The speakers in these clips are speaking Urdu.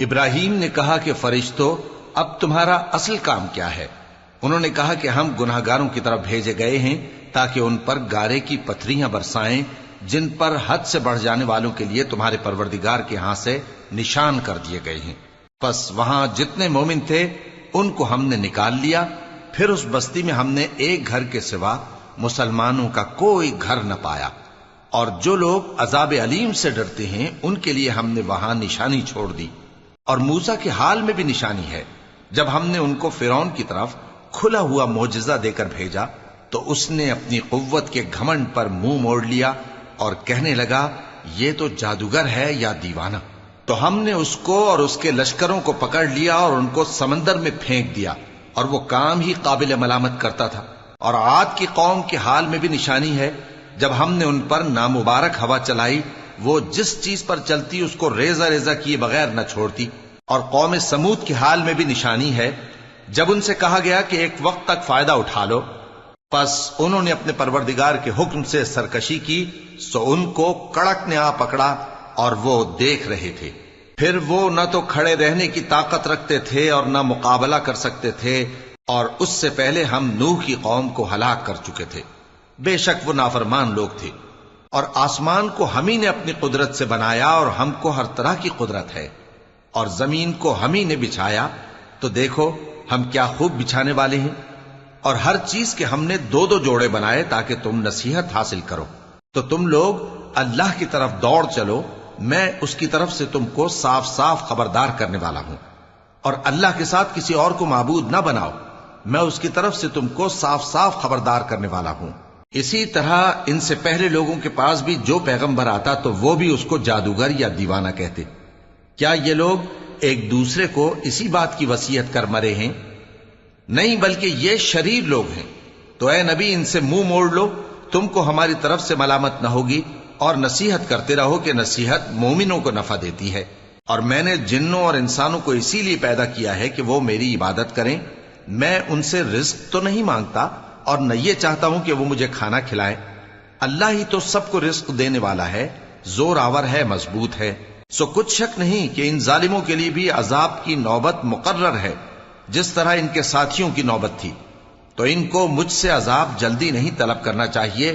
ابراہیم نے کہا کہ فرشتوں، اب تمہارا اصل کام کیا ہے؟ انہوں نے کہا کہ ہم گناہگاروں کی طرف بھیجے گئے ہیں تاکہ ان پر گارے کی پتھریاں برسائیں جن پر حد سے بڑھ جانے والوں کے لیے تمہارے پروردگار کے ہاں سے نشان کر دیے گئے ہیں۔ پس وہاں جتنے مومن تھے ان کو ہم نے نکال لیا، پھر اس بستی میں ہم نے ایک گھر کے سوا مسلمانوں کا کوئی گھر نہ پایا، اور جو لوگ عذاب علیم سے ڈرتے ہیں ان کے لیے ہم نے وہاں نشانی چھوڑ دی۔ اور موسیٰ کے حال میں بھی نشانی ہے، جب ہم نے ان کو فرعون کی طرف کھلا ہوا معجزہ دے کر بھیجا تو اس نے اپنی قوت کے گھمنڈ پر منہ موڑ لیا اور کہنے لگا یہ تو جادوگر ہے یا دیوانہ۔ تو ہم نے اس کو اور اس کے لشکروں کو پکڑ لیا اور ان کو سمندر میں پھینک دیا، اور وہ کام ہی قابل ملامت کرتا تھا۔ اور عاد کی قوم کے حال میں بھی نشانی ہے، جب ہم نے ان پر نامبارک ہوا چلائی، وہ جس چیز پر چلتی اس کو ریزہ ریزہ کیے بغیر نہ چھوڑتی۔ اور قوم سمود کے حال میں بھی نشانی ہے، جب ان سے کہا گیا کہ ایک وقت تک فائدہ اٹھا لو، پس انہوں نے اپنے پروردگار کے حکم سے سرکشی کی، سو ان کو کڑک نے آ پکڑا اور وہ دیکھ رہے تھے۔ پھر وہ نہ تو کھڑے رہنے کی طاقت رکھتے تھے اور نہ مقابلہ کر سکتے تھے، اور اس سے پہلے ہم نوح کی قوم کو ہلاک کر چکے تھے۔ بے شک وہ نافرمان لوگ تھے۔ اور آسمان کو ہم ہی نے اپنی قدرت سے بنایا، اور ہم کو ہر طرح کی قدرت ہے۔ اور زمین کو ہم ہی نے بچھایا، تو دیکھو ہم کیا خوب بچھانے والے ہیں۔ اور ہر چیز کے ہم نے دو دو جوڑے بنائے تاکہ تم نصیحت حاصل کرو۔ تو تم لوگ اللہ کی طرف دوڑ چلو، میں اس کی طرف سے تم کو صاف صاف خبردار کرنے والا ہوں۔ اور اللہ کے ساتھ کسی اور کو معبود نہ بناؤ، میں اس کی طرف سے تم کو صاف صاف خبردار کرنے والا ہوں۔ اسی طرح ان سے پہلے لوگوں کے پاس بھی جو پیغمبر آتا تو وہ بھی اس کو جادوگر یا دیوانہ کہتے۔ کیا یہ لوگ ایک دوسرے کو اسی بات کی وصیت کر مرے ہیں؟ نہیں، بلکہ یہ شریر لوگ ہیں۔ تو اے نبی ان سے منہ موڑ لو، تم کو ہماری طرف سے ملامت نہ ہوگی، اور نصیحت کرتے رہو کہ نصیحت مومنوں کو نفع دیتی ہے۔ اور میں نے جنوں اور انسانوں کو اسی لیے پیدا کیا ہے کہ وہ میری عبادت کریں۔ میں ان سے رزق تو نہیں مانگتا، اور نہ یہ چاہتا ہوں کہ وہ مجھے کھانا کھلائیں۔ اللہ ہی تو سب کو رزق دینے والا ہے، زور آور ہے، مضبوط ہے۔ سو کچھ شک نہیں کہ ان ظالموں کے لیے بھی عذاب کی نوبت مقرر ہے، جس طرح ان کے ساتھیوں کی نوبت تھی۔ تو ان کو مجھ سے عذاب جلدی نہیں طلب کرنا چاہیے،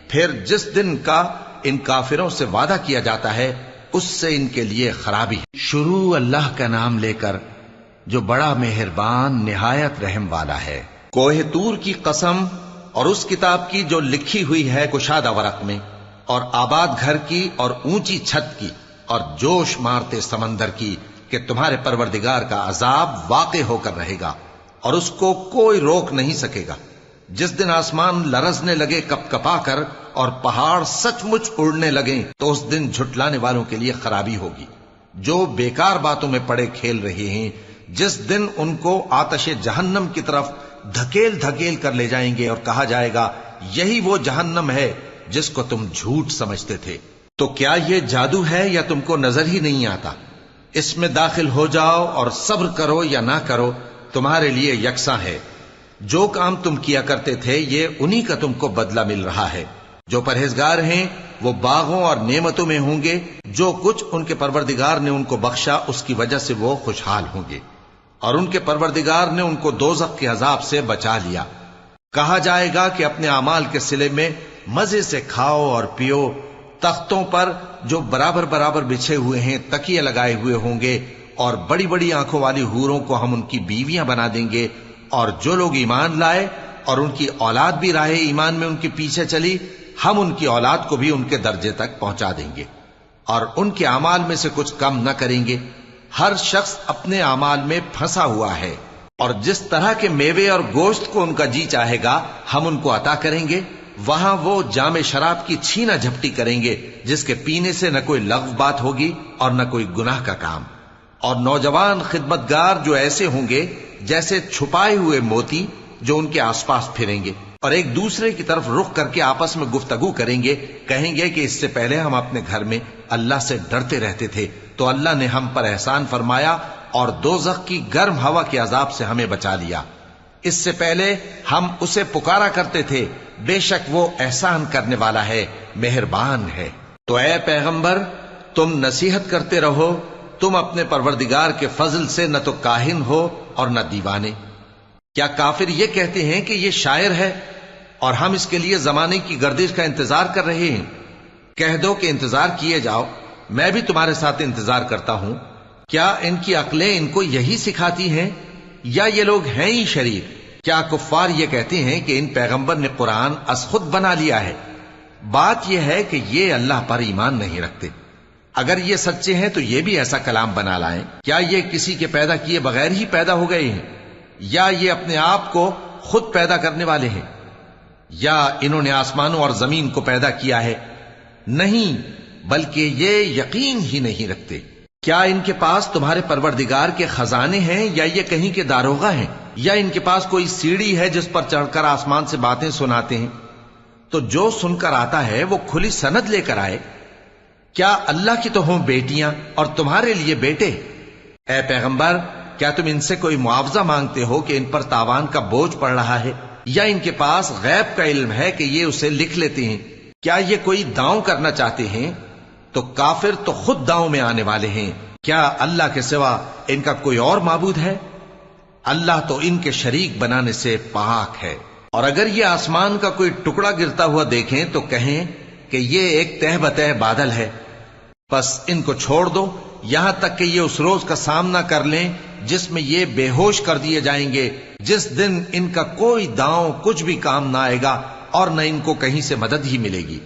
پھر جس دن کا ان کافروں سے وعدہ کیا جاتا ہے اس سے ان کے لیے خرابی ہے۔ شروع اللہ کا نام لے کر جو بڑا مہربان نہایت رحم والا ہے۔ کوہ طور کی قسم، اور اس کتاب کی جو لکھی ہوئی ہے کشادہ ورق میں، اور آباد گھر کی اور اونچی چھت کی، اور جوش مارتے سمندر کی، کہ تمہارے پروردگار کا عذاب واقع ہو کر رہے گا اور اس کو کوئی روک نہیں سکے گا۔ جس دن آسمان لرزنے لگے کپ کپا کر اور پہاڑ سچ مچ اڑنے لگیں، تو اس دن جھٹلانے والوں کے لیے خرابی ہوگی جو بیکار باتوں میں پڑے کھیل رہے ہیں۔ جس دن ان کو آتش جہنم کی طرف دھکیل دھکیل کر لے جائیں گے اور کہا جائے گا یہی وہ جہنم ہے جس کو تم جھوٹ سمجھتے تھے۔ تو کیا یہ جادو ہے یا تم کو نظر ہی نہیں آتا؟ اس میں داخل ہو جاؤ اور صبر کرو یا نہ کرو، تمہارے لیے یکساں ہے۔ جو کام تم کیا کرتے تھے یہ انہی کا تم کو بدلہ مل رہا ہے۔ جو پرہیزگار ہیں وہ باغوں اور نعمتوں میں ہوں گے، جو کچھ ان کے پروردگار نے ان کو بخشا اس کی وجہ سے وہ خوشحال ہوں گے، اور ان کے پروردگار نے ان کو دوزخ کے عذاب سے بچا لیا۔ کہا جائے گا کہ اپنے اعمال کے صلے میں مزے سے کھاؤ اور پیو، تختوں پر جو برابر برابر بچھے ہوئے ہیں تکیے لگائے ہوئے ہوں گے، اور بڑی بڑی آنکھوں والی حوروں کو ہم ان کی بیویاں بنا دیں گے۔ اور جو لوگ ایمان لائے اور ان کی اولاد بھی راہ ایمان میں ان کے پیچھے چلی، ہم ان کی اولاد کو بھی ان کے درجے تک پہنچا دیں گے، اور ان کے اعمال میں سے کچھ کم نہ کریں گے۔ ہر شخص اپنے اعمال میں پھنسا ہوا ہے، اور جس طرح کے میوے اور گوشت کو ان کا جی چاہے گا ہم ان کو عطا کریں گے۔ وہاں وہ جام شراب کی چھینا جھپٹی کریں گے، جس کے پینے سے نہ کوئی لغو بات ہوگی اور نہ کوئی گناہ کا کام۔ اور نوجوان خدمتگار جو ایسے ہوں گے جیسے چھپائے ہوئے موتی جو ان کے آس پاس پھریں گے، اور ایک دوسرے کی طرف رخ کر کے آپس میں گفتگو کریں گے، کہیں گے کہ اس سے پہلے ہم اپنے گھر میں اللہ سے ڈرتے رہتے تھے، تو اللہ نے ہم پر احسان فرمایا اور دوزخ کی گرم ہوا کے عذاب سے ہمیں بچا لیا۔ اس سے پہلے ہم اسے پکارا کرتے تھے، بے شک وہ احسان کرنے والا ہے، مہربان ہے۔ تو اے پیغمبر تم نصیحت کرتے رہو تم اپنے پروردگار کے فضل سے نہ تو کاہن ہو اور نہ دیوانے۔ کیا کافر یہ کہتے ہیں کہ یہ شاعر ہے اور ہم اس کے لیے زمانے کی گردش کا انتظار کر رہے ہیں؟ کہہ دو کہ انتظار کیے جاؤ، میں بھی تمہارے ساتھ انتظار کرتا ہوں۔ کیا ان کی عقلیں ان کو یہی سکھاتی ہیں یا یہ لوگ ہیں ہی شریر؟ کیا کفار یہ کہتے ہیں کہ ان پیغمبر نے قرآن از خود بنا لیا ہے؟ بات یہ ہے کہ یہ اللہ پر ایمان نہیں رکھتے۔ اگر یہ سچے ہیں تو یہ بھی ایسا کلام بنا لائیں۔ کیا یہ کسی کے پیدا کیے بغیر ہی پیدا ہو گئے ہیں یا یہ اپنے آپ کو خود پیدا کرنے والے ہیں؟ یا انہوں نے آسمانوں اور زمین کو پیدا کیا ہے؟ نہیں، بلکہ یہ یقین ہی نہیں رکھتے۔ کیا ان کے پاس تمہارے پروردگار کے خزانے ہیں یا یہ کہیں کے داروغہ ہیں؟ یا ان کے پاس کوئی سیڑھی ہے جس پر چڑھ کر آسمان سے باتیں سناتے ہیں؟ تو جو سن کر آتا ہے وہ کھلی سند لے کر آئے۔ کیا اللہ کی تو ہوں بیٹیاں اور تمہارے لیے بیٹے؟ اے پیغمبر، کیا تم ان سے کوئی معاوضہ مانگتے ہو کہ ان پر تاوان کا بوجھ پڑ رہا ہے؟ یا ان کے پاس غیب کا علم ہے کہ یہ اسے لکھ لیتے ہیں؟ کیا یہ کوئی داؤں کرنا چاہتے ہیں؟ تو کافر تو خود داؤں میں آنے والے ہیں۔ کیا اللہ کے سوا ان کا کوئی اور معبود ہے؟ اللہ تو ان کے شریک بنانے سے پاک ہے۔ اور اگر یہ آسمان کا کوئی ٹکڑا گرتا ہوا دیکھیں تو کہیں کہ یہ ایک تہ بتہ بادل ہے، پس ان کو چھوڑ دو یہاں تک کہ یہ اس روز کا سامنا کر لیں جس میں یہ بے ہوش کر دیے جائیں گے، جس دن ان کا کوئی داؤں کچھ بھی کام نہ آئے گا اور نہ ان کو کہیں سے مدد ہی ملے گی۔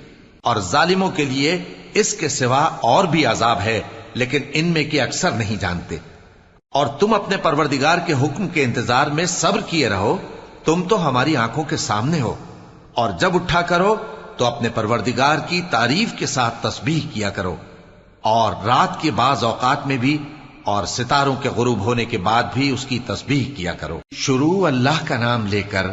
اور ظالموں کے لیے اس کے سوا اور بھی عذاب ہے، لیکن ان میں کے اکثر نہیں جانتے۔ اور تم اپنے پروردگار کے حکم کے انتظار میں صبر کیے رہو، تم تو ہماری آنکھوں کے سامنے ہو۔ اور جب اٹھا کرو تو اپنے پروردگار کی تعریف کے ساتھ تسبیح کیا کرو، اور رات کے بعض اوقات میں بھی اور ستاروں کے غروب ہونے کے بعد بھی اس کی تسبیح کیا کرو۔ شروع اللہ کا نام لے کر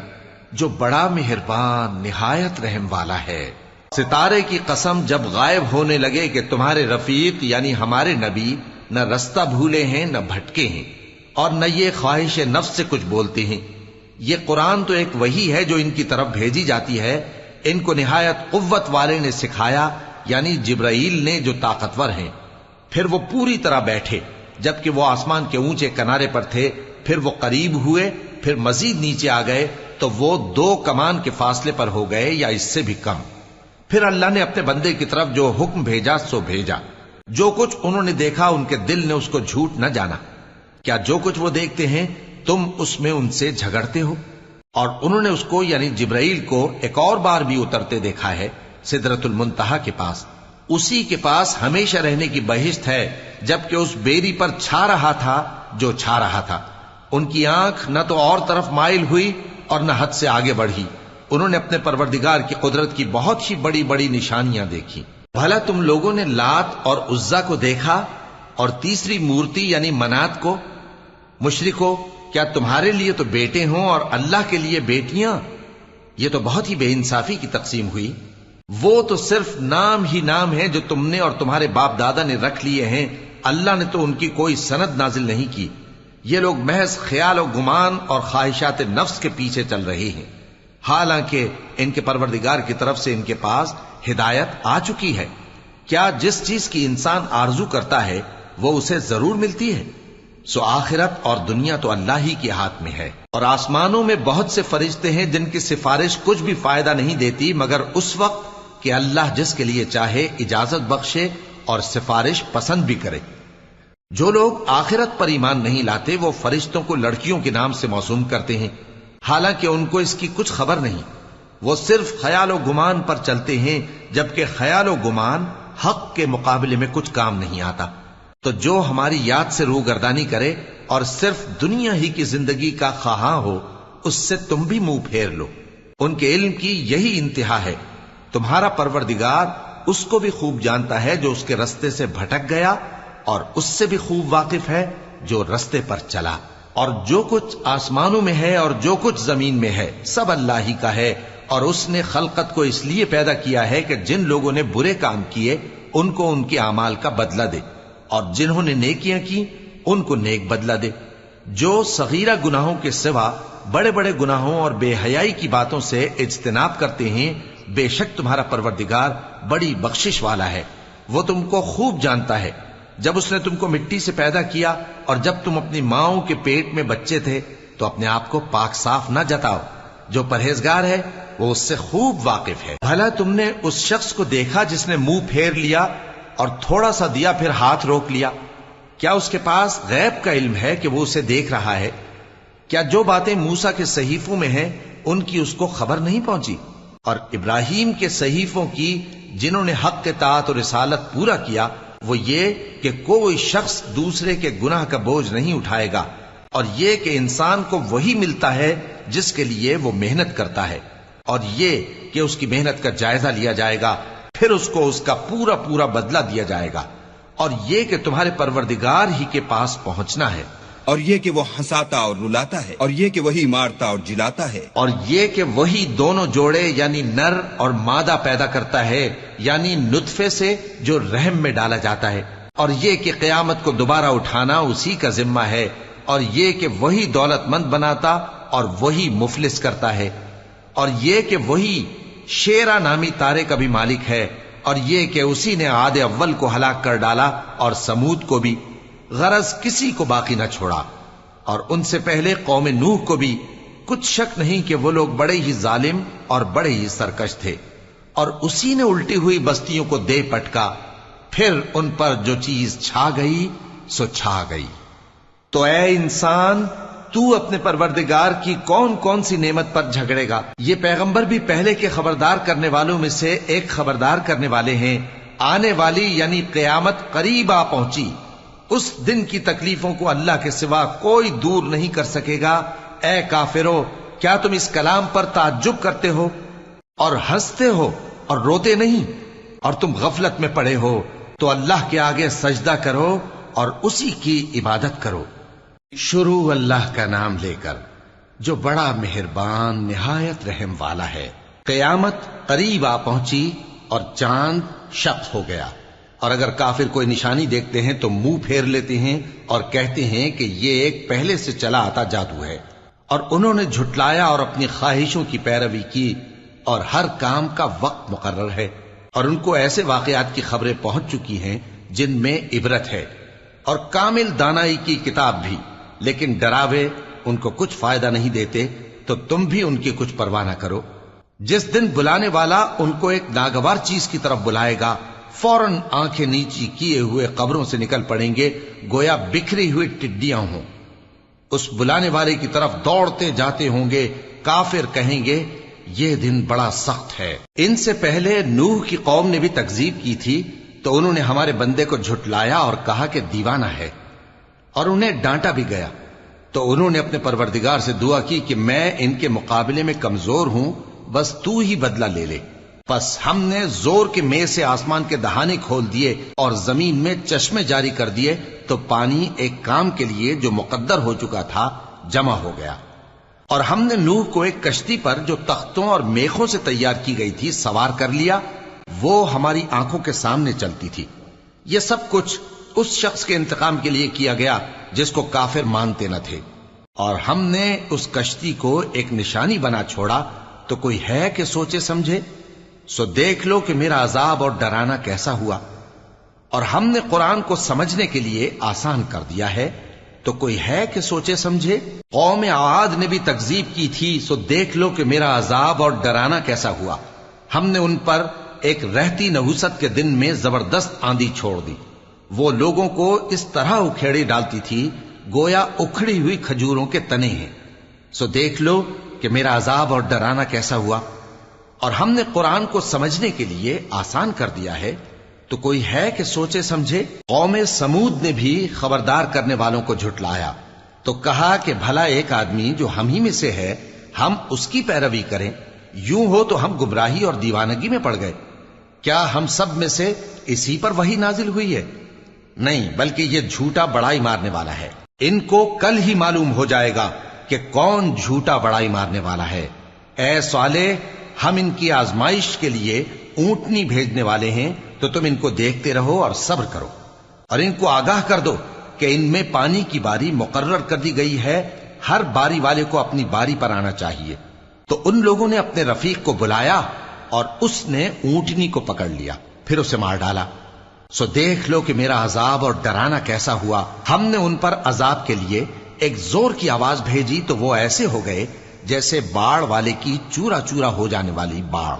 جو بڑا مہربان نہایت رحم والا ہے۔ ستارے کی قسم جب غائب ہونے لگے کہ تمہارے رفیق یعنی ہمارے نبی نہ رستہ بھولے ہیں نہ بھٹکے ہیں، اور نہ یہ خواہش نفس سے کچھ بولتے ہیں۔ یہ قرآن تو ایک وحی ہے جو ان کی طرف بھیجی جاتی ہے، ان کو نہایت قوت والے نے سکھایا، یعنی جبرائیل نے جو طاقتور ہیں۔ پھر وہ پوری طرح بیٹھے، جبکہ وہ آسمان کے اونچے کنارے پر تھے، پھر وہ قریب ہوئے، پھر مزید نیچے آ گئے تو وہ 2 کمان کے فاصلے پر ہو گئے یا اس سے بھی کم۔ پھر اللہ نے اپنے بندے کی طرف جو حکم بھیجا سو بھیجا۔ جو کچھ انہوں نے دیکھا ان کے دل نے اس کو جھوٹ نہ جانا۔ کیا جو کچھ وہ دیکھتے ہیں تم اس میں ان سے جھگڑتے ہو؟ اور انہوں نے اس کو یعنی جبرائیل کو ایک اور بار بھی اترتے دیکھا ہے سدرۃ المنتہا کے پاس۔ اسی کے پاس ہمیشہ رہنے کی بہشت ہے، جبکہ اس بیری پر چھا رہا تھا جو چھا رہا تھا۔ ان کی آنکھ نہ تو اور طرف مائل ہوئی اور نہ حد سے آگے بڑھی۔ انہوں نے اپنے پروردگار کی قدرت کی بہت ہی بڑی بڑی نشانیاں دیکھی۔ بھلا تم لوگوں نے لات اور عزا کو دیکھا اور تیسری مورتی یعنی منات کو؟ مشرکو، کیا تمہارے لیے تو بیٹے ہوں اور اللہ کے لیے بیٹیاں؟ یہ تو بہت ہی بے انصافی کی تقسیم ہوئی۔ وہ تو صرف نام ہی نام ہے جو تم نے اور تمہارے باپ دادا نے رکھ لیے ہیں، اللہ نے تو ان کی کوئی سند نازل نہیں کی۔ یہ لوگ محض خیال و گمان اور خواہشات نفس کے پیچھے چل رہے ہیں، حالانکہ ان کے پروردگار کی طرف سے ان کے پاس ہدایت آ چکی ہے۔ کیا جس چیز کی انسان آرزو کرتا ہے وہ اسے ضرور ملتی ہے؟ سو آخرت اور دنیا تو اللہ ہی کے ہاتھ میں ہے۔ اور آسمانوں میں بہت سے فرشتے ہیں جن کی سفارش کچھ بھی فائدہ نہیں دیتی مگر اس وقت کہ اللہ جس کے لیے چاہے اجازت بخشے اور سفارش پسند بھی کرے۔ جو لوگ آخرت پر ایمان نہیں لاتے وہ فرشتوں کو لڑکیوں کے نام سے موسوم کرتے ہیں، حالانکہ ان کو اس کی کچھ خبر نہیں۔ وہ صرف خیال و گمان پر چلتے ہیں، جبکہ خیال و گمان حق کے مقابلے میں کچھ کام نہیں آتا۔ تو جو ہماری یاد سے روگردانی کرے اور صرف دنیا ہی کی زندگی کا خواہاں ہو، اس سے تم بھی منہ پھیر لو۔ ان کے علم کی یہی انتہا ہے۔ تمہارا پروردگار اس کو بھی خوب جانتا ہے جو اس کے رستے سے بھٹک گیا، اور اس سے بھی خوب واقف ہے جو رستے پر چلا۔ اور جو کچھ آسمانوں میں ہے اور جو کچھ زمین میں ہے سب اللہ ہی کا ہے، اور اس نے خلقت کو اس لیے پیدا کیا ہے کہ جن لوگوں نے برے کام کیے ان کو ان کے اعمال کا بدلہ دے، اور جنہوں نے نیکیاں کی ان کو نیک بدلہ دے۔ جو صغیرہ گناہوں کے سوا بڑے بڑے گناہوں اور بے حیائی کی باتوں سے اجتناب کرتے ہیں، بے شک تمہارا پروردگار بڑی بخشش والا ہے، وہ تم کو خوب جانتا ہے۔ جب اس نے تم کو مٹی سے پیدا کیا اور جب تم اپنی ماؤں کے پیٹ میں بچے تھے تو اپنے آپ کو پاک صاف نہ جتاؤ. جو پرہیزگار ہے وہ اس سے خوب واقف ہے. بھلا تم نے اس شخص کو دیکھا جس نے منہ پھیر لیا اور تھوڑا سا دیا پھر ہاتھ روک لیا؟ کیا اس کے پاس غیب کا علم ہے کہ وہ اسے دیکھ رہا ہے؟ کیا جو باتیں موسیٰ کے صحیفوں میں ہیں ان کی اس کو خبر نہیں پہنچی؟ اور ابراہیم کے صحیفوں کی جنہوں نے حق کے اطاعت اور رسالت پورا کیا وہ یہ کہ کوئی شخص دوسرے کے گناہ کا بوجھ نہیں اٹھائے گا، اور یہ کہ انسان کو وہی ملتا ہے جس کے لیے وہ محنت کرتا ہے، اور یہ کہ اس کی محنت کا جائزہ لیا جائے گا، پھر اس کو اس کا پورا پورا بدلہ دیا جائے گا، اور یہ کہ تمہارے پروردگار ہی کے پاس پہنچنا ہے، اور یہ کہ وہ ہنساتا اور رلاتا ہے، اور یہ کہ وہی مارتا اور جلاتا ہے، اور یہ کہ وہی دونوں جوڑے یعنی نر اور مادہ پیدا کرتا ہے یعنی نطفے سے جو رحم میں ڈالا جاتا ہے، اور یہ کہ قیامت کو دوبارہ اٹھانا اسی کا ذمہ ہے، اور یہ کہ وہی دولت مند بناتا اور وہی مفلس کرتا ہے، اور یہ کہ وہی شیرا نامی تارے کا بھی مالک ہے، اور یہ کہ اسی نے عاد اول کو ہلاک کر ڈالا اور سمود کو بھی، غرض کسی کو باقی نہ چھوڑا، اور ان سے پہلے قوم نوح کو بھی. کچھ شک نہیں کہ وہ لوگ بڑے ہی ظالم اور بڑے ہی سرکش تھے، اور اسی نے الٹی ہوئی بستیوں کو دے پٹکا، پھر ان پر جو چیز چھا گئی سو چھا گئی. تو اے انسان، تو اپنے پروردگار کی کون کون سی نعمت پر جھگڑے گا؟ یہ پیغمبر بھی پہلے کے خبردار کرنے والوں میں سے ایک خبردار کرنے والے ہیں. آنے والی یعنی قیامت قریب آ پہنچی، اس دن کی تکلیفوں کو اللہ کے سوا کوئی دور نہیں کر سکے گا. اے کافرو، کیا تم اس کلام پر تعجب کرتے ہو اور ہنستے ہو اور روتے نہیں؟ اور تم غفلت میں پڑے ہو تو اللہ کے آگے سجدہ کرو اور اسی کی عبادت کرو. شروع اللہ کا نام لے کر جو بڑا مہربان نہایت رحم والا ہے. قیامت قریب آ پہنچی اور چاند شق ہو گیا، اور اگر کافر کوئی نشانی دیکھتے ہیں تو منہ پھیر لیتے ہیں اور کہتے ہیں کہ یہ ایک پہلے سے چلا آتا جادو ہے. اور انہوں نے جھٹلایا اور اپنی خواہشوں کی پیروی کی، اور ہر کام کا وقت مقرر ہے، اور ان کو ایسے واقعات کی خبریں پہنچ چکی ہیں جن میں عبرت ہے، اور کامل دانائی کی کتاب بھی. لیکن ڈراوے ان کو کچھ فائدہ نہیں دیتے، تو تم بھی ان کی کچھ پرواہ نہ کرو. جس دن بلانے والا ان کو ایک ناگوار چیز کی طرف بلائے گا، فوراً آنکھیں نیچی کیے ہوئے قبروں سے نکل پڑیں گے گویا بکھری ہوئی ٹڈیاں ہوں. اس بلانے والے کی طرف دوڑتے جاتے ہوں گے. کافر کہیں گے یہ دن بڑا سخت ہے. ان سے پہلے نوح کی قوم نے بھی تکذیب کی تھی، تو انہوں نے ہمارے بندے کو جھٹلایا اور کہا کہ دیوانہ ہے، اور انہیں ڈانٹا بھی گیا. تو انہوں نے اپنے پروردگار سے دعا کی کہ میں ان کے مقابلے میں کمزور ہوں، بس تو ہی بدلہ لے لے. پس ہم نے زور کے میں سے آسمان کے دہانے کھول دیے اور زمین میں چشمے جاری کر دیے، تو پانی ایک کام کے لیے جو مقدر ہو چکا تھا جمع ہو گیا. اور ہم نے نوح کو ایک کشتی پر جو تختوں اور میخوں سے تیار کی گئی تھی سوار کر لیا، وہ ہماری آنکھوں کے سامنے چلتی تھی. یہ سب کچھ اس شخص کے انتقام کے لیے کیا گیا جس کو کافر مانتے نہ تھے. اور ہم نے اس کشتی کو ایک نشانی بنا چھوڑا، تو کوئی ہے کہ سوچے سمجھے؟ سو دیکھ لو کہ میرا عذاب اور ڈرانا کیسا ہوا. اور ہم نے قرآن کو سمجھنے کے لیے آسان کر دیا ہے، تو کوئی ہے کہ سوچے سمجھے؟ قوم عاد نے بھی تکذیب کی تھی، سو دیکھ لو کہ میرا عذاب اور ڈرانا کیسا ہوا. ہم نے ان پر ایک رہتی نحوست کے دن میں زبردست آندھی چھوڑ دی. وہ لوگوں کو اس طرح اکھیڑی ڈالتی تھی گویا اکھڑی ہوئی کھجوروں کے تنے ہیں. سو دیکھ لو کہ میرا عذاب اور ڈرانا کیسا ہوا. اور ہم نے قرآن کو سمجھنے کے لیے آسان کر دیا ہے، تو کوئی ہے کہ سوچے سمجھے؟ قوم سمود نے بھی خبردار کرنے والوں کو جھٹلایا، تو کہا کہ بھلا ایک آدمی جو ہم ہی میں سے ہے ہم اس کی پیروی کریں؟ یوں ہو تو ہم گمراہی اور دیوانگی میں پڑ گئے. کیا ہم سب میں سے اسی پر وحی نازل ہوئی ہے؟ نہیں، بلکہ یہ جھوٹا بڑائی مارنے والا ہے. ان کو کل ہی معلوم ہو جائے گا کہ کون جھوٹا بڑائی مارنے والا ہے. اے صالح، ہم ان کی آزمائش کے لیے اونٹنی بھیجنے والے ہیں، تو تم ان کو دیکھتے رہو اور صبر کرو، اور ان کو آگاہ کر دو کہ ان میں پانی کی باری مقرر کر دی گئی ہے، ہر باری والے کو اپنی باری پر آنا چاہیے. تو ان لوگوں نے اپنے رفیق کو بلایا اور اس نے اونٹنی کو پکڑ لیا، پھر اسے مار ڈالا. سو دیکھ لو کہ میرا عذاب اور ڈرانا کیسا ہوا۔ ہم نے ان پر عذاب کے لیے ایک زور کی آواز بھیجی تو وہ ایسے ہو گئے جیسے باڑ والے کی چورا چورا ہو جانے والی باڑ۔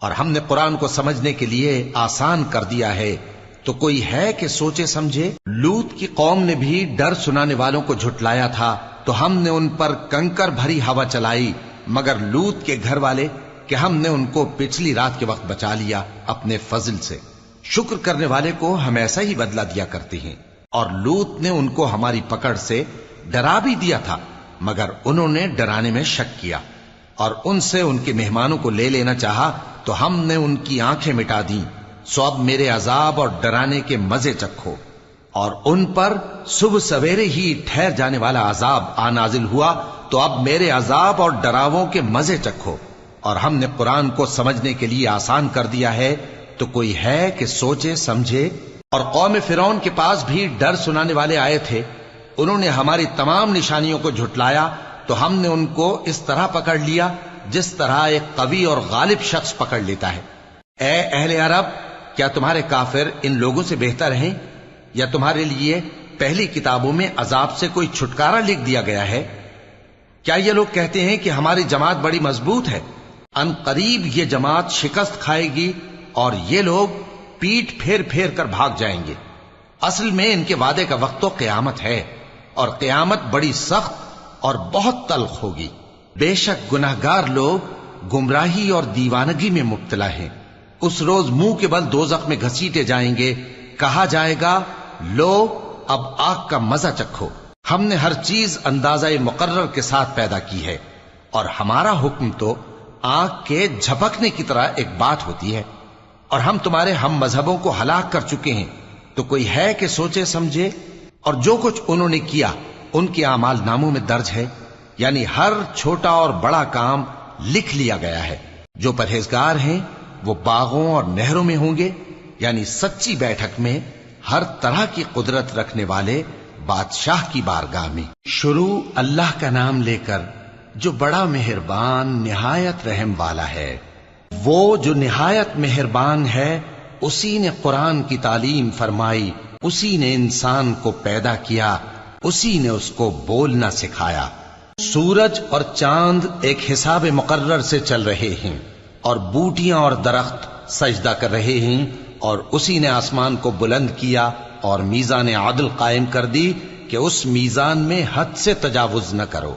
اور ہم نے قرآن کو سمجھنے کے لیے آسان کر دیا ہے، تو کوئی ہے کہ سوچے سمجھے؟ لوط کی قوم نے بھی ڈر سنانے والوں کو جھٹلایا تھا، تو ہم نے ان پر کنکر بھری ہوا چلائی، مگر لوط کے گھر والے کہ ہم نے ان کو پچھلی رات کے وقت بچا لیا اپنے فضل سے۔ شکر کرنے والے کو ہم ایسا ہی بدلہ دیا کرتے ہیں۔ اور لوط نے ان کو ہماری پکڑ سے ڈرا بھی دیا تھا، مگر انہوں نے ڈرانے میں شک کیا، اور ان سے ان کے مہمانوں کو لے لینا چاہا تو ہم نے ان کی آنکھیں مٹا دیں۔ سو اب میرے عذاب اور ڈرانے کے مزے چکھو۔ اور ان پر صبح سویرے ہی ٹھہر جانے والا عذاب آ نازل ہوا، تو اب میرے عذاب اور ڈراووں کے مزے چکھو۔ اور ہم نے قرآن کو سمجھنے کے لیے آسان کر دیا ہے، تو کوئی ہے کہ سوچے سمجھے؟ اور قوم فرعون کے پاس بھی ڈر سنانے والے آئے تھے، انہوں نے ہماری تمام نشانیوں کو جھٹلایا، تو ہم نے ان کو اس طرح پکڑ لیا جس طرح ایک قوی اور غالب شخص پکڑ لیتا ہے۔ اے اہل عرب، کیا تمہارے کافر ان لوگوں سے بہتر ہیں؟ یا تمہارے لیے پہلی کتابوں میں عذاب سے کوئی چھٹکارا لکھ دیا گیا ہے؟ کیا یہ لوگ کہتے ہیں کہ ہماری جماعت بڑی مضبوط ہے؟ ان قریب یہ جماعت شکست کھائے گی اور یہ لوگ پیٹ پھیر پھیر کر بھاگ جائیں گے۔ اصل میں ان کے وعدے کا وقت تو قیامت ہے، اور قیامت بڑی سخت اور بہت تلخ ہوگی۔ بے شک گناہگار لوگ گمراہی اور دیوانگی میں مبتلا ہیں۔ اس روز منہ کے بل دوزخ میں گھسیٹے جائیں گے، کہا جائے گا لو اب آگ کا مزہ چکھو۔ ہم نے ہر چیز اندازہ مقرر کے ساتھ پیدا کی ہے، اور ہمارا حکم تو آگ کے جھپکنے کی طرح ایک بات ہوتی ہے۔ اور ہم تمہارے ہم مذہبوں کو ہلاک کر چکے ہیں، تو کوئی ہے کہ سوچے سمجھے؟ اور جو کچھ انہوں نے کیا ان کے اعمال ناموں میں درج ہے، یعنی ہر چھوٹا اور بڑا کام لکھ لیا گیا ہے۔ جو پرہیزگار ہیں وہ باغوں اور نہروں میں ہوں گے، یعنی سچی بیٹھک میں ہر طرح کی قدرت رکھنے والے بادشاہ کی بارگاہ میں۔ شروع اللہ کا نام لے کر جو بڑا مہربان نہایت رحم والا ہے۔ وہ جو نہایت مہربان ہے، اسی نے قرآن کی تعلیم فرمائی، اسی نے انسان کو پیدا کیا، اسی نے اس کو بولنا سکھایا۔ سورج اور چاند ایک حساب مقرر سے چل رہے ہیں، اور بوٹیاں اور درخت سجدہ کر رہے ہیں، اور اسی نے آسمان کو بلند کیا اور میزان عدل قائم کر دی کہ اس میزان میں حد سے تجاوز نہ کرو،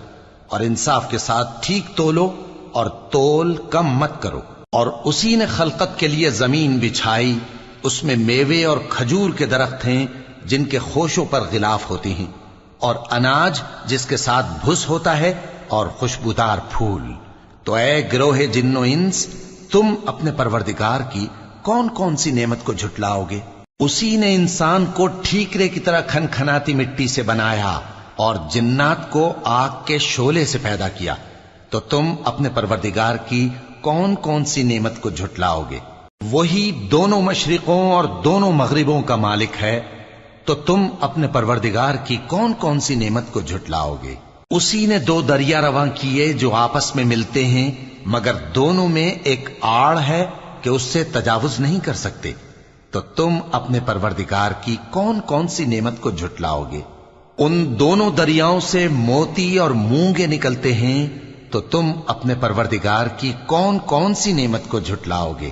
اور انصاف کے ساتھ ٹھیک تولو اور تول کم مت کرو۔ اور اسی نے خلقت کے لیے زمین بچھائی، اس میں میوے اور کھجور کے درخت ہیں جن کے خوشوں پر غلاف ہوتے ہیں، اور اناج جس کے ساتھ بھس ہوتا ہے، اور خوشبودار پھول۔ تو اے گروہ جن و انس، تم اپنے پروردگار کی کون کون سی نعمت کو جھٹلاؤ گے؟ اسی نے انسان کو ٹھیکرے کی طرح کھنکھناتی مٹی سے بنایا، اور جنات کو آگ کے شعلے سے پیدا کیا، تو تم اپنے پروردگار کی کون کون سی نعمت کو جھٹلاؤ گے؟ وہی دونوں مشرقوں اور دونوں مغربوں کا مالک ہے، تو تم اپنے پروردگار کی کون کون سی نعمت کو جھٹلاؤ گے؟ اسی نے دو دریا رواں کیے جو آپس میں ملتے ہیں، مگر دونوں میں ایک آڑ ہے کہ اس سے تجاوز نہیں کر سکتے، تو تم اپنے پروردگار کی کون کون سی نعمت کو جھٹلاؤ گے؟ ان دونوں دریاؤں سے موتی اور مونگے نکلتے ہیں، تو تم اپنے پروردگار کی کون کون سی نعمت کو جھٹلاؤ گے؟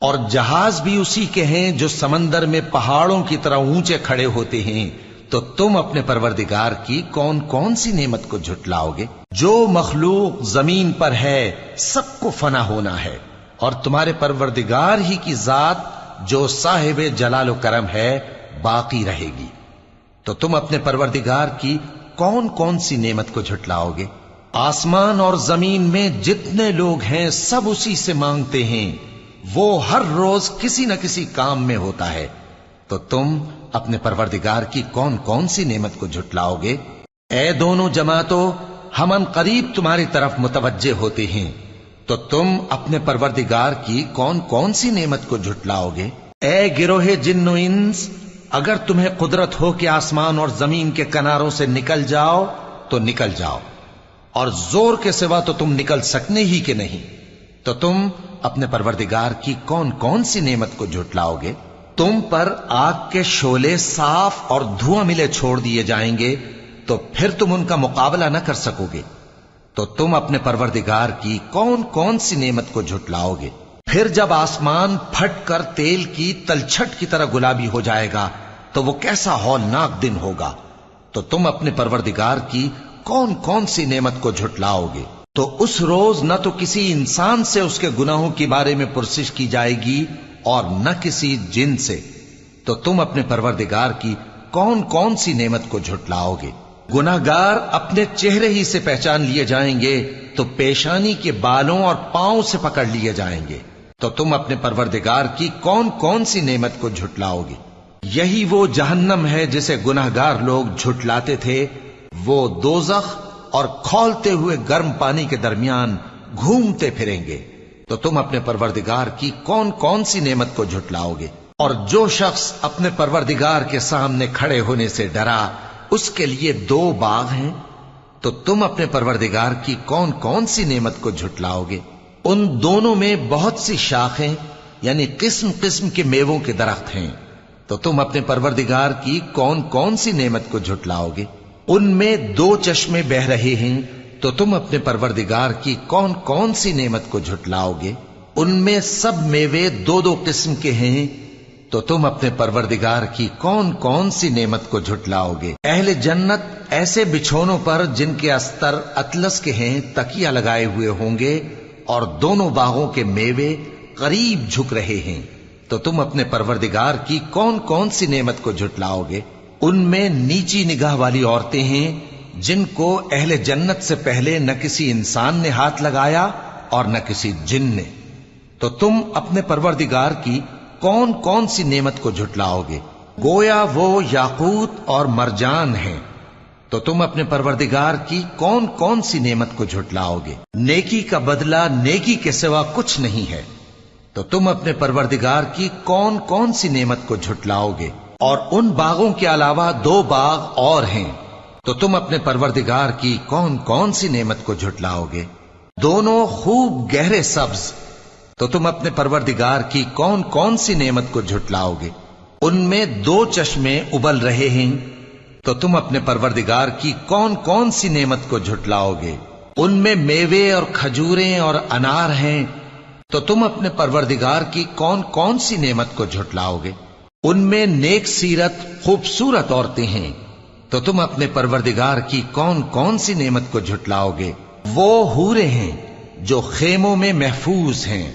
اور جہاز بھی اسی کے ہیں جو سمندر میں پہاڑوں کی طرح اونچے کھڑے ہوتے ہیں، تو تم اپنے پروردگار کی کون کون سی نعمت کو جھٹلاؤ گے؟ جو مخلوق زمین پر ہے سب کو فنا ہونا ہے، اور تمہارے پروردگار ہی کی ذات جو صاحب جلال و کرم ہے باقی رہے گی۔ تو تم اپنے پروردگار کی کون کون سی نعمت کو جھٹلاؤ گے؟ آسمان اور زمین میں جتنے لوگ ہیں سب اسی سے مانگتے ہیں، وہ ہر روز کسی نہ کسی کام میں ہوتا ہے، تو تم اپنے پروردگار کی کون کون سی نعمت کو جھٹلاؤ گے؟ اے دونوں جماعتوں، ہم ان قریب تمہاری طرف متوجہ ہوتے ہیں، تو تم اپنے پروردگار کی کون کون سی نعمت کو جھٹلاؤ گے؟ اے گروہ جن و انس، اگر تمہیں قدرت ہو کہ آسمان اور زمین کے کناروں سے نکل جاؤ تو نکل جاؤ، اور زور کے سوا تو تم نکل سکنے ہی کہ نہیں، تو تم اپنے پروردگار کی کون کون سی نعمت کو جھٹلاؤ گے؟ تم پر آگ کے شعلے صاف اور دھواں ملے چھوڑ دیے جائیں گے تو پھر تم ان کا مقابلہ نہ کر سکو گے، تو تم اپنے پروردگار کی کون کون سی نعمت کو جھٹلاؤ گے؟ پھر جب آسمان پھٹ کر تیل کی تلچھٹ کی طرح گلابی ہو جائے گا تو وہ کیسا ہولناک دن ہوگا، تو تم اپنے پروردگار کی کون کون سی نعمت کو جھٹلاؤ گے؟ تو اس روز نہ تو کسی انسان سے اس کے گناہوں کے بارے میں پرسش کی جائے گی اور نہ کسی جن سے، تو تم اپنے پروردگار کی کون کون سی نعمت کو جھٹلاؤ گے؟ گناہگار اپنے چہرے ہی سے پہچان لیے جائیں گے تو پیشانی کے بالوں اور پاؤں سے پکڑ لیے جائیں گے، تو تم اپنے پروردگار کی کون کون سی نعمت کو جھٹلاؤ گے؟ یہی وہ جہنم ہے جسے گناہگار لوگ جھٹلاتے تھے، وہ دوزخ اور کھولتے ہوئے گرم پانی کے درمیان گھومتے پھریں گے، تو تم اپنے پروردگار کی کون کون سی نعمت کو جھٹلاؤ گے؟ اور جو شخص اپنے پروردگار کے سامنے کھڑے ہونے سے ڈرا اس کے لیے 2 باغ ہیں، تو تم اپنے پروردگار کی کون کون سی نعمت کو جھٹلاؤ گے؟ ان دونوں میں بہت سی شاخیں یعنی قسم قسم کے میووں کے درخت ہیں، تو تم اپنے پروردگار کی کون کون سی نعمت کو جھٹلاؤ گے؟ ان میں 2 چشمے بہ رہے ہیں، تو تم اپنے پروردگار کی کون کون سی نعمت کو جھٹلاؤ گے؟ ان میں سب میوے 2 قسم کے ہیں، تو تم اپنے پروردگار کی کون کون سی نعمت کو جھٹلاؤ گے؟ اہل جنت ایسے بچھونوں پر جن کے استر اطلس کے ہیں تکیہ لگائے ہوئے ہوں گے، اور دونوں باغوں کے میوے قریب جھک رہے ہیں، تو تم اپنے پروردگار کی کون کون سی نعمت کو جھٹلاؤ گے؟ ان میں نیچی نگاہ والی عورتیں ہیں جن کو اہل جنت سے پہلے نہ کسی انسان نے ہاتھ لگایا اور نہ کسی جن نے، تو تم اپنے پروردگار کی کون کون سی نعمت کو جھٹلاؤ گے؟ گویا وہ یاقوت اور مرجان ہیں، تو تم اپنے پروردگار کی کون کون سی نعمت کو جھٹلاؤ گے؟ نیکی کا بدلہ نیکی کے سوا کچھ نہیں ہے، تو تم اپنے پروردگار کی کون کون سی نعمت کو جھٹلاؤ گے؟ اور ان باغوں کے علاوہ 2 باغ اور ہیں، تو تم اپنے پروردگار کی کون کون سی نعمت کو جھٹلاؤ گے؟ دونوں خوب گہرے سبز، تو تم اپنے پروردگار کی کون کون سی نعمت کو جھٹلاؤ گے؟ ان میں 2 چشمے ابل رہے ہیں، تو تم اپنے پروردگار کی کون کون سی نعمت کو جھٹلاؤ گے؟ ان میں میوے اور کھجوریں اور انار ہیں، تو تم اپنے پروردگار کی کون کون سی نعمت کو جھٹلاؤ گے؟ ان میں نیک سیرت خوبصورت عورتیں ہیں، تو تم اپنے پروردگار کی کون کون سی نعمت کو جھٹلاؤ گے؟ وہ حوریں ہیں جو خیموں میں محفوظ ہیں،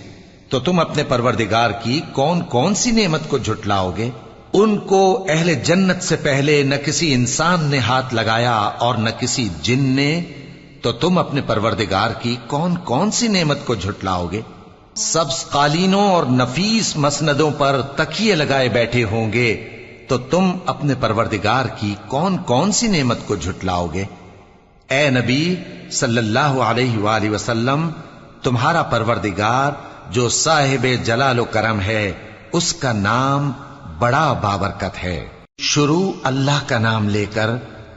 تو تم اپنے پروردگار کی کون کون سی نعمت کو جھٹلاؤ گے؟ ان کو اہل جنت سے پہلے نہ کسی انسان نے ہاتھ لگایا اور نہ کسی جن نے، تو تم اپنے پروردگار کی کون کون سی نعمت کو جھٹلاؤ گے؟ سبز قالینوں اور نفیس مسندوں پر تکیے لگائے بیٹھے ہوں گے، تو تم اپنے پروردگار کی کون کون سی نعمت کو جھٹلاؤ گے؟ اے نبی صلی اللہ علیہ وآلہ وسلم، تمہارا پروردگار جو صاحب جلال و کرم ہے، اس کا نام بڑا بابرکت ہے۔ شروع اللہ کا نام لے کر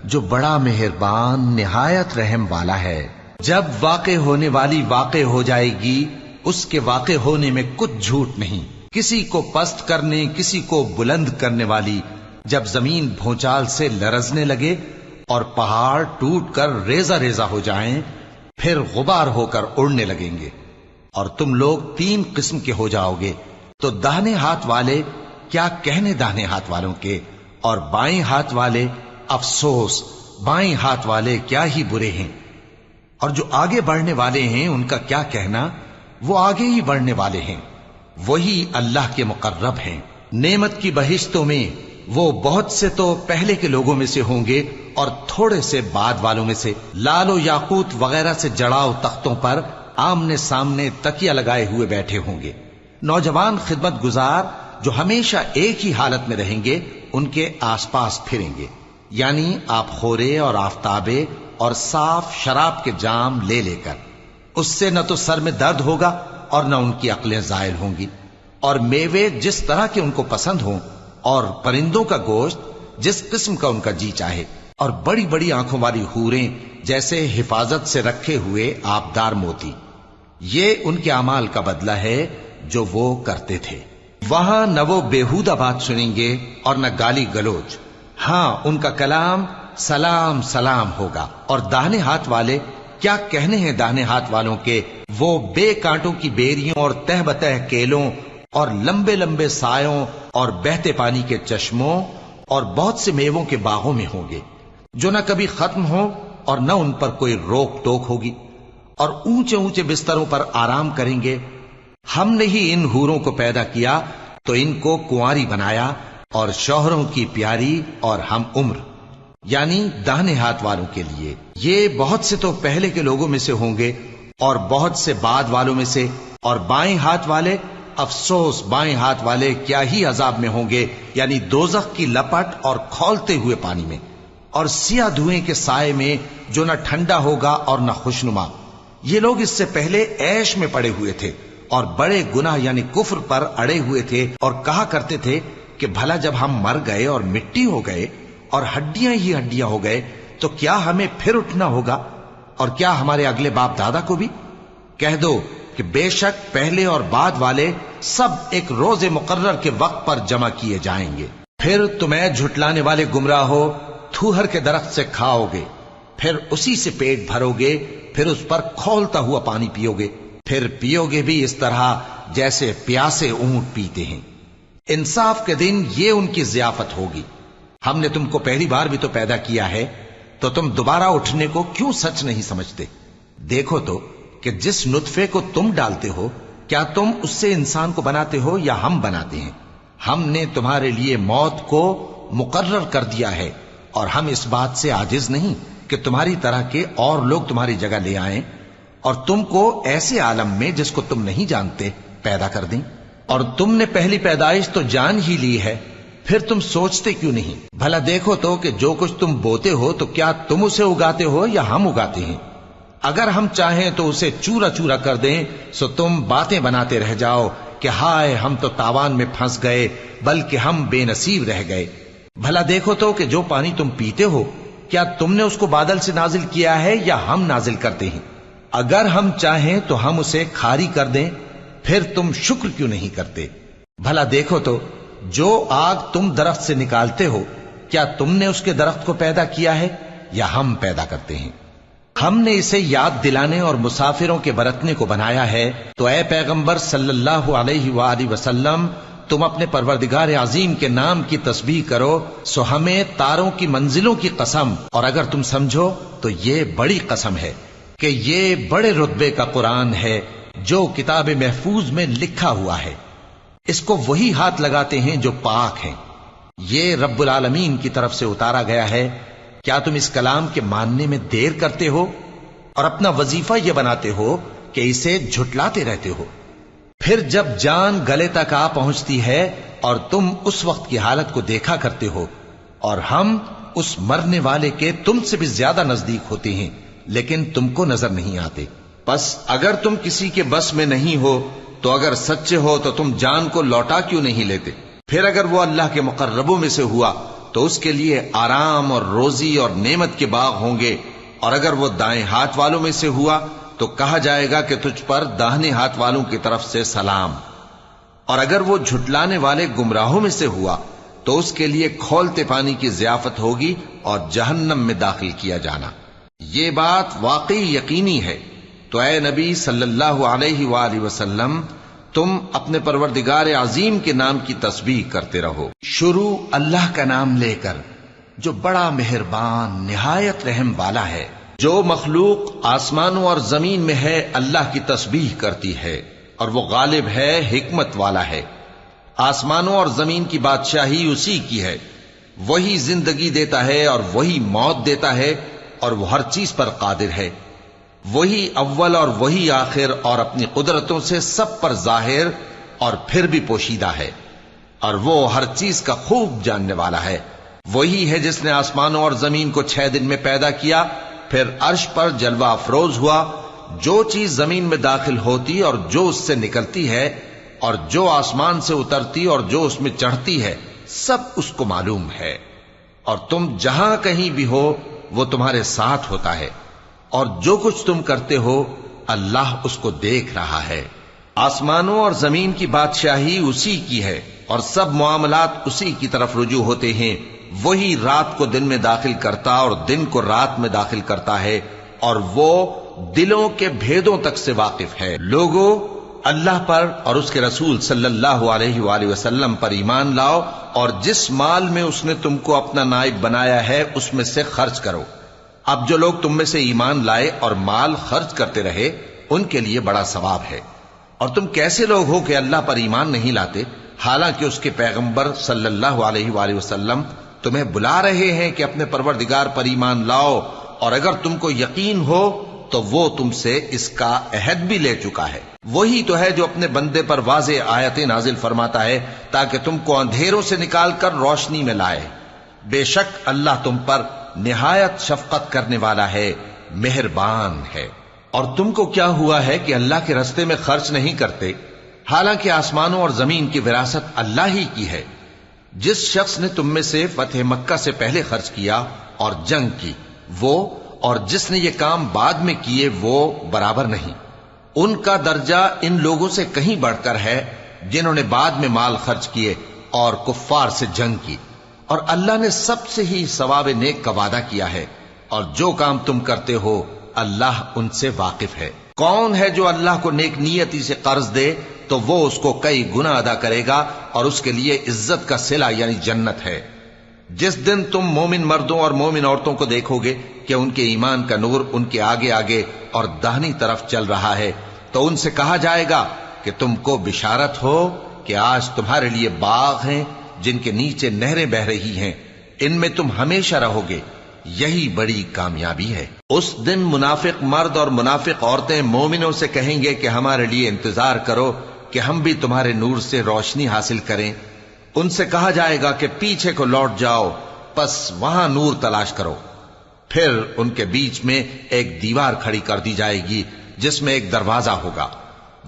جو بڑا مہربان نہایت رحم والا ہے۔ جب واقع ہونے والی واقع ہو جائے گی، اس کے واقع ہونے میں کچھ جھوٹ نہیں، کسی کو پست کرنے کسی کو بلند کرنے والی۔ جب زمین بھونچال سے لرزنے لگے اور پہاڑ ٹوٹ کر ریزہ ریزہ ہو جائیں، پھر غبار ہو کر اڑنے لگیں گے، اور تم لوگ 3 قسم کے ہو جاؤ گے، تو داہنے ہاتھ والے کیا کہنے داہنے ہاتھ والوں کے، اور بائیں ہاتھ والے افسوس، بائیں ہاتھ والے کیا ہی برے ہیں، اور جو آگے بڑھنے والے ہیں ان کا کیا کہنا، وہ آگے ہی بڑھنے والے ہیں، وہی اللہ کے مقرب ہیں۔ نعمت کی بہشتوں میں وہ بہت سے تو پہلے کے لوگوں میں سے ہوں گے اور تھوڑے سے بعد والوں میں سے، لال و یاقوت وغیرہ سے جڑاؤ تختوں پر آمنے سامنے تکیہ لگائے ہوئے بیٹھے ہوں گے۔ نوجوان خدمت گزار جو ہمیشہ ایک ہی حالت میں رہیں گے ان کے آس پاس پھریں گے، یعنی آپ خورے اور آفتابے اور صاف شراب کے جام لے لے کر۔ اس سے نہ تو سر میں درد ہوگا اور نہ ان کی عقلیں زائل ہوں گی، اور میوے جس طرح کے ان کو پسند ہوں، اور پرندوں کا گوشت جس قسم کا ان کا جی چاہے، اور بڑی بڑی آنکھوں والی حوریں جیسے حفاظت سے رکھے ہوئے آبدار موتی۔ یہ ان کے اعمال کا بدلہ ہے جو وہ کرتے تھے۔ وہاں نہ وہ بےہودہ بات سنیں گے اور نہ گالی گلوچ. ہاں ان کا کلام سلام سلام ہوگا. اور داہنے ہاتھ والے کیا کہنے ہیں داہنے ہاتھ والوں کے، وہ بے کانٹوں کی بیریوں اور تہ بتہ کیلوں اور لمبے لمبے سایوں اور بہتے پانی کے چشموں اور بہت سے میووں کے باغوں میں ہوں گے، جو نہ کبھی ختم ہو اور نہ ان پر کوئی روک ٹوک ہوگی، اور اونچے اونچے بستروں پر آرام کریں گے. ہم نے ہی ان حوروں کو پیدا کیا تو ان کو کنواری بنایا، اور شوہروں کی پیاری اور ہم عمر، یعنی داہنے ہاتھ والوں کے لیے. یہ بہت سے تو پہلے کے لوگوں میں سے ہوں گے اور بہت سے بعد والوں میں سے. اور بائیں ہاتھ والے، افسوس بائیں ہاتھ والے کیا ہی عذاب میں ہوں گے، یعنی دوزخ کی لپٹ اور کھولتے ہوئے پانی میں، اور سیاہ دھوئیں کے سائے میں جو نہ ٹھنڈا ہوگا اور نہ خوشنما. یہ لوگ اس سے پہلے عیش میں پڑے ہوئے تھے اور بڑے گناہ یعنی کفر پر اڑے ہوئے تھے، اور کہا کرتے تھے کہ بھلا جب ہم مر گئے اور مٹی ہو گئے اور ہڈیاں ہی ہڈیاں ہو گئے تو کیا ہمیں پھر اٹھنا ہوگا، اور کیا ہمارے اگلے باپ دادا کو بھی؟ کہہ دو کہ بے شک پہلے اور بعد والے سب ایک روز مقرر کے وقت پر جمع کیے جائیں گے. پھر تمہیں جھٹلانے والے گمراہ ہو تھوہر کے درخت سے کھاؤ گے، پھر اسی سے پیٹ بھرو گے، پھر اس پر کھولتا ہوا پانی پیو گے، پھر پیو گے بھی اس طرح جیسے پیاسے اونٹ پیتے ہیں. انصاف کے دن یہ ان کی ضیافت ہوگی. ہم نے تم کو پہلی بار بھی تو پیدا کیا ہے، تو تم دوبارہ اٹھنے کو کیوں سچ نہیں سمجھتے؟ دیکھو تو کہ جس نطفے کو تم ڈالتے ہو، کیا تم اس سے انسان کو بناتے ہو یا ہم بناتے ہیں؟ ہم نے تمہارے لیے موت کو مقرر کر دیا ہے، اور ہم اس بات سے عاجز نہیں کہ تمہاری طرح کے اور لوگ تمہاری جگہ لے آئیں اور تم کو ایسے عالم میں جس کو تم نہیں جانتے پیدا کر دیں. اور تم نے پہلی پیدائش تو جان ہی لی ہے، پھر تم سوچتے کیوں نہیں؟ بھلا دیکھو تو کہ جو کچھ تم بوتے ہو تو کیا تم اسے اگاتے ہو یا ہم اگاتے ہیں؟ اگر ہم چاہیں تو اسے چورا چورا کر دیں، سو تم باتیں بناتے رہ جاؤ کہ ہائے ہم تو تاوان میں پھنس گئے، بلکہ ہم بے نصیب رہ گئے. بھلا دیکھو تو کہ جو پانی تم پیتے ہو کیا تم نے اس کو بادل سے نازل کیا ہے یا ہم نازل کرتے ہیں؟ اگر ہم چاہیں تو ہم اسے کھاری کر دیں، پھر تم شکر کیوں نہیں کرتے؟ بھلا دیکھو تو جو آگ تم درخت سے نکالتے ہو کیا تم نے اس کے درخت کو پیدا کیا ہے یا ہم پیدا کرتے ہیں؟ ہم نے اسے یاد دلانے اور مسافروں کے برتنے کو بنایا ہے. تو اے پیغمبر صلی اللہ علیہ وآلہ وسلم، تم اپنے پروردگار عظیم کے نام کی تسبیح کرو، سو ہمیں تاروں کی منزلوں کی قسم، اور اگر تم سمجھو تو یہ بڑی قسم ہے کہ یہ بڑے رتبے کا قرآن ہے جو کتاب محفوظ میں لکھا ہوا ہے. اس کو وہی ہاتھ لگاتے ہیں جو پاک ہیں. یہ رب العالمین کی طرف سے اتارا گیا ہے. کیا تم اس کلام کے ماننے میں دیر کرتے ہو اور اپنا وظیفہ یہ بناتے ہو کہ اسے جھٹلاتے رہتے ہو؟ پھر جب جان گلے تک آ پہنچتی ہے اور تم اس وقت کی حالت کو دیکھا کرتے ہو، اور ہم اس مرنے والے کے تم سے بھی زیادہ نزدیک ہوتے ہیں لیکن تم کو نظر نہیں آتے. پس اگر تم کسی کے بس میں نہیں ہو تو اگر سچے ہو تو تم جان کو لوٹا کیوں نہیں لیتے؟ پھر اگر وہ اللہ کے مقربوں میں سے ہوا تو اس کے لیے آرام اور روزی اور نعمت کے باغ ہوں گے، اور اگر وہ دائیں ہاتھ والوں میں سے ہوا تو کہا جائے گا کہ تجھ پر داہنے ہاتھ والوں کی طرف سے سلام. اور اگر وہ جھٹلانے والے گمراہوں میں سے ہوا تو اس کے لیے کھولتے پانی کی ضیافت ہوگی اور جہنم میں داخل کیا جانا. یہ بات واقعی یقینی ہے. تو اے نبی صلی اللہ علیہ وآلہ وسلم، تم اپنے پروردگار عظیم کے نام کی تسبیح کرتے رہو. شروع اللہ کا نام لے کر جو بڑا مہربان نہایت رحم والا ہے. جو مخلوق آسمانوں اور زمین میں ہے اللہ کی تسبیح کرتی ہے، اور وہ غالب ہے، حکمت والا ہے. آسمانوں اور زمین کی بادشاہی اسی کی ہے. وہی زندگی دیتا ہے اور وہی موت دیتا ہے، اور وہ ہر چیز پر قادر ہے. وہی اول اور وہی آخر، اور اپنی قدرتوں سے سب پر ظاہر اور پھر بھی پوشیدہ ہے، اور وہ ہر چیز کا خوب جاننے والا ہے. وہی ہے جس نے آسمانوں اور زمین کو 6 دن میں پیدا کیا، پھر عرش پر جلوہ افروز ہوا. جو چیز زمین میں داخل ہوتی اور جو اس سے نکلتی ہے، اور جو آسمان سے اترتی اور جو اس میں چڑھتی ہے، سب اس کو معلوم ہے. اور تم جہاں کہیں بھی ہو وہ تمہارے ساتھ ہوتا ہے، اور جو کچھ تم کرتے ہو اللہ اس کو دیکھ رہا ہے. آسمانوں اور زمین کی بادشاہی اسی کی ہے اور سب معاملات اسی کی طرف رجوع ہوتے ہیں. وہی رات کو دن میں داخل کرتا اور دن کو رات میں داخل کرتا ہے اور وہ دلوں کے بھیدوں تک سے واقف ہے. لوگوں، اللہ پر اور اس کے رسول صلی اللہ علیہ وآلہ وسلم پر ایمان لاؤ اور جس مال میں اس نے تم کو اپنا نائب بنایا ہے اس میں سے خرچ کرو. اب جو لوگ تم میں سے ایمان لائے اور مال خرچ کرتے رہے ان کے لیے بڑا ثواب ہے. اور تم کیسے لوگ ہو کہ اللہ پر ایمان نہیں لاتے حالانکہ اس کے پیغمبر صلی اللہ علیہ وآلہ وسلم تمہیں بلا رہے ہیں کہ اپنے پروردگار پر ایمان لاؤ، اور اگر تم کو یقین ہو تو وہ تم سے اس کا عہد بھی لے چکا ہے. وہی تو ہے جو اپنے بندے پر واضح آیتیں نازل فرماتا ہے تاکہ تم کو اندھیروں سے نکال کر روشنی میں لائے. بے شک اللہ تم پر نہایت شفقت کرنے والا ہے، مہربان ہے. اور تم کو کیا ہوا ہے کہ اللہ کے رستے میں خرچ نہیں کرتے حالانکہ آسمانوں اور زمین کی وراثت اللہ ہی کی ہے. جس شخص نے تم میں سے فتح مکہ سے پہلے خرچ کیا اور جنگ کی وہ اور جس نے یہ کام بعد میں کیے وہ برابر نہیں. ان کا درجہ ان لوگوں سے کہیں بڑھ کر ہے جنہوں نے بعد میں مال خرچ کیے اور کفار سے جنگ کی. اور اللہ نے سب سے ہی ثواب نیک کا وعدہ کیا ہے اور جو کام تم کرتے ہو اللہ ان سے واقف ہے. کون ہے جو اللہ کو نیک نیتی سے قرض دے تو وہ اس کو کئی گنا ادا کرے گا اور اس کے لیے عزت کا صلہ یعنی جنت ہے. جس دن تم مومن مردوں اور مومن عورتوں کو دیکھو گے کہ ان کے ایمان کا نور ان کے آگے آگے اور داہنی طرف چل رہا ہے تو ان سے کہا جائے گا کہ تم کو بشارت ہو کہ آج تمہارے لیے باغ ہیں جن کے نیچے نہریں بہ رہی ہیں، ان میں تم ہمیشہ رہو گے، یہی بڑی کامیابی ہے. اس دن منافق مرد اور منافق عورتیں مومنوں سے کہیں گے کہ ہمارے لیے انتظار کرو کہ ہم بھی تمہارے نور سے روشنی حاصل کریں. ان سے کہا جائے گا کہ پیچھے کو لوٹ جاؤ، پس وہاں نور تلاش کرو. پھر ان کے بیچ میں ایک دیوار کھڑی کر دی جائے گی جس میں ایک دروازہ ہوگا.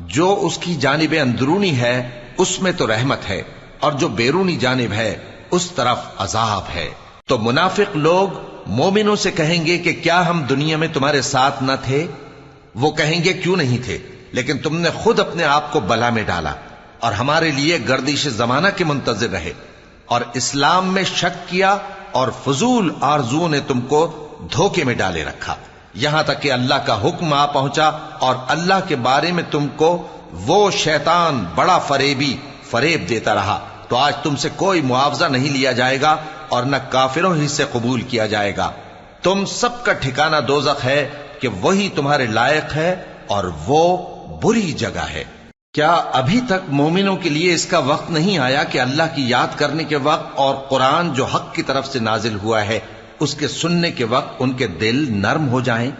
جو اس کی جانب اندرونی ہے اس میں تو رحمت ہے اور جو بیرونی جانب ہے اس طرف عذاب ہے. تو منافق لوگ مومنوں سے کہیں گے کہ کیا ہم دنیا میں تمہارے ساتھ نہ تھے؟ وہ کہیں گے کیوں نہیں تھے، لیکن تم نے خود اپنے آپ کو بلا میں ڈالا اور ہمارے لیے گردش زمانہ کے منتظر رہے اور اسلام میں شک کیا اور فضول آرزوؤں نے تم کو دھوکے میں ڈالے رکھا، یہاں تک کہ اللہ کا حکم آ پہنچا اور اللہ کے بارے میں تم کو وہ شیطان بڑا فریب دیتا رہا. تو آج تم سے کوئی معاوضہ نہیں لیا جائے گا اور نہ کافروں ہی سے قبول کیا جائے گا. تم سب کا ٹھکانہ دوزخ ہے کہ وہی تمہارے لائق ہے اور وہ بری جگہ ہے. کیا ابھی تک مومنوں کے لیے اس کا وقت نہیں آیا کہ اللہ کی یاد کرنے کے وقت اور قرآن جو حق کی طرف سے نازل ہوا ہے اس کے سننے کے وقت ان کے دل نرم ہو جائیں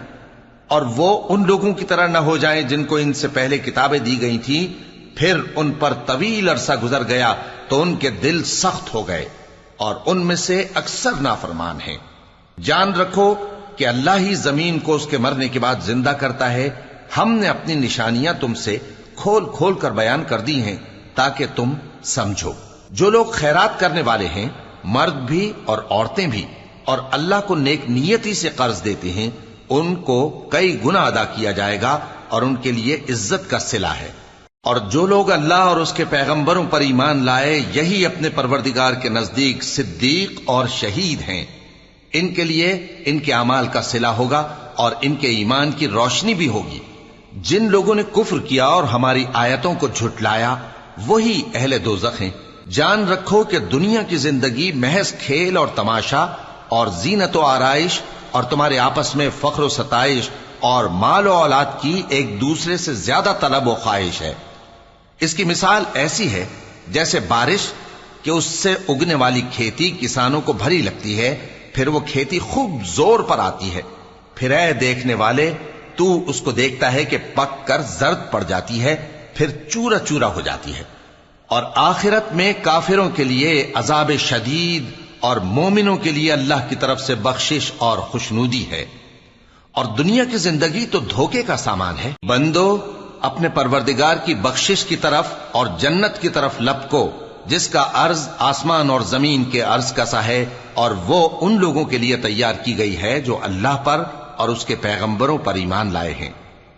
اور وہ ان لوگوں کی طرح نہ ہو جائیں جن کو ان سے پہلے کتابیں دی گئی تھیں، پھر ان پر طویل عرصہ گزر گیا تو ان کے دل سخت ہو گئے اور ان میں سے اکثر نافرمان ہیں. جان رکھو کہ اللہ ہی زمین کو اس کے مرنے کے بعد زندہ کرتا ہے. ہم نے اپنی نشانیاں تم سے کھول کھول کر بیان کر دی ہیں تاکہ تم سمجھو. جو لوگ خیرات کرنے والے ہیں، مرد بھی اور عورتیں بھی، اور اللہ کو نیک نیتی سے قرض دیتے ہیں، ان کو کئی گنا ادا کیا جائے گا اور ان کے لیے عزت کا صلہ ہے. اور جو لوگ اللہ اور اس کے پیغمبروں پر ایمان لائے یہی اپنے پروردگار کے نزدیک صدیق اور شہید ہیں. ان کے لیے ان کے اعمال کا صلہ ہوگا اور ان کے ایمان کی روشنی بھی ہوگی. جن لوگوں نے کفر کیا اور ہماری آیتوں کو جھٹلایا وہی اہل دوزخ ہیں. جان رکھو کہ دنیا کی زندگی محض کھیل اور تماشا اور زینت و آرائش اور تمہارے آپس میں فخر و ستائش اور مال و اولاد کی ایک دوسرے سے زیادہ طلب و خواہش ہے. اس کی مثال ایسی ہے جیسے بارش کہ اس سے اگنے والی کھیتی کسانوں کو بھری لگتی ہے، پھر وہ کھیتی خوب زور پر آتی ہے، پھر اے دیکھنے والے تو اس کو دیکھتا ہے کہ پک کر زرد پڑ جاتی ہے، پھر چورا چورا ہو جاتی ہے. اور آخرت میں کافروں کے لیے عذاب شدید اور مومنوں کے لیے اللہ کی طرف سے بخشش اور خوشنودی ہے. اور دنیا کی زندگی تو دھوکے کا سامان ہے. بندو اپنے پروردگار کی بخشش کی طرف اور جنت کی طرف لپکو جس کا عرض آسمان اور زمین کے عرض کا سا ہے، اور وہ ان لوگوں کے لیے تیار کی گئی ہے جو اللہ پر اور اس کے پیغمبروں پر ایمان لائے ہیں.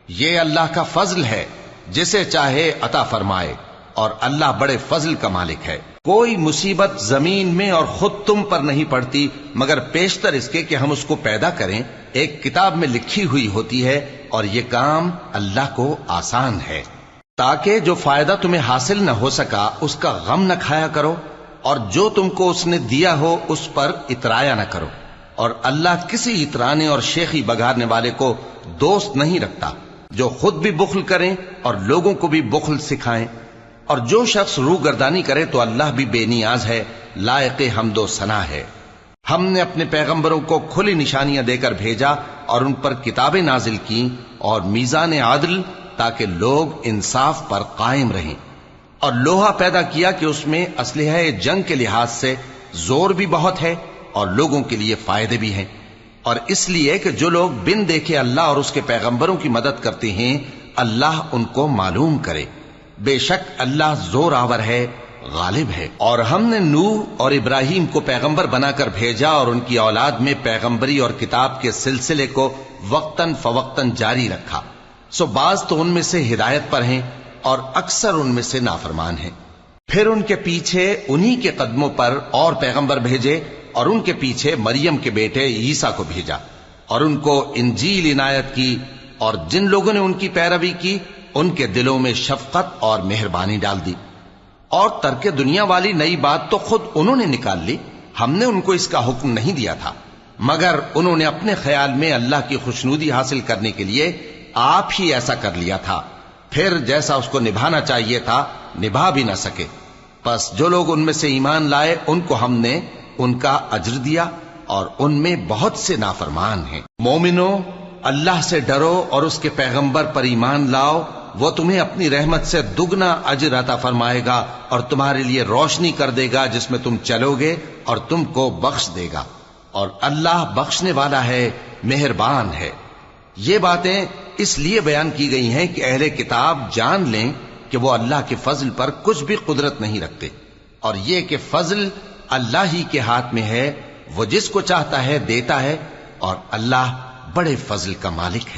یہ اللہ کا فضل ہے جسے چاہے عطا فرمائے، اور اللہ بڑے فضل کا مالک ہے۔ کوئی مصیبت زمین میں اور خود تم پر نہیں پڑتی مگر پیشتر اس کے کہ ہم اس کو پیدا کریں، ایک کتاب میں لکھی ہوئی ہوتی ہے، اور یہ کام اللہ کو آسان ہے۔ تاکہ جو فائدہ تمہیں حاصل نہ ہو سکا اس کا غم نہ کھایا کرو، اور جو تم کو اس نے دیا ہو اس پر اترایا نہ کرو، اور اللہ کسی اترانے اور شیخی بگارنے والے کو دوست نہیں رکھتا، جو خود بھی بخل کریں اور لوگوں کو بھی بخل سکھائیں، اور جو شخص روگردانی کرے تو اللہ بھی بے نیاز ہے، لائق حمد و ثنا ہے۔ ہم نے اپنے پیغمبروں کو کھلی نشانیاں دے کر بھیجا اور ان پر کتابیں نازل کی اور میزان عدل، تاکہ لوگ انصاف پر قائم رہیں، اور لوہا پیدا کیا کہ اس میں اسلحہ جنگ کے لحاظ سے زور بھی بہت ہے اور لوگوں کے لیے فائدے بھی ہیں، اور اس لیے کہ جو لوگ بن دیکھے اللہ اور اس کے پیغمبروں کی مدد کرتے ہیں اللہ ان کو معلوم کرے۔ بے شک اللہ زور آور ہے، غالب ہے۔ اور ہم نے نوح اور ابراہیم کو پیغمبر بنا کر بھیجا اور ان کی اولاد میں پیغمبری اور کتاب کے سلسلے کو وقتاً فوقتاً جاری رکھا، سو بعض تو ان میں سے ہدایت پر ہیں اور اکثر ان میں سے نافرمان ہیں۔ پھر ان کے پیچھے انہی کے قدموں پر اور پیغمبر بھیجے، اور ان کے پیچھے مریم کے بیٹے عیسیٰ کو بھیجا، اور ان کو انجیل عنایت کی، اور جن لوگوں نے ان کی پیروی کی ان کے دلوں میں شفقت اور مہربانی ڈال دی۔ اور ترک دنیا والی نئی بات تو خود انہوں نے نکال لی، ہم نے ان کو اس کا حکم نہیں دیا تھا، مگر انہوں نے اپنے خیال میں اللہ کی خوشنودی حاصل کرنے کے لیے آپ ہی ایسا کر لیا تھا، پھر جیسا اس کو نبھانا چاہیے تھا نبھا بھی نہ سکے۔ پس جو لوگ ان میں سے ایمان لائے ان کو ہم نے ان کا اجر دیا، اور ان میں بہت سے نافرمان ہیں۔ مومنو، اللہ سے ڈرو اور اس کے پیغمبر پر ایمان لاؤ، وہ تمہیں اپنی رحمت سے دگنا اجر عطا فرمائے گا اور تمہارے لیے روشنی کر دے گا جس میں تم چلو گے، اور تم کو بخش دے گا، اور اللہ بخشنے والا ہے، مہربان ہے۔ یہ باتیں اس لیے بیان کی گئی ہیں کہ اہل کتاب جان لیں کہ وہ اللہ کے فضل پر کچھ بھی قدرت نہیں رکھتے، اور یہ کہ فضل اللہ ہی کے ہاتھ میں ہے، وہ جس کو چاہتا ہے دیتا ہے، اور اللہ بڑے فضل کا مالک ہے۔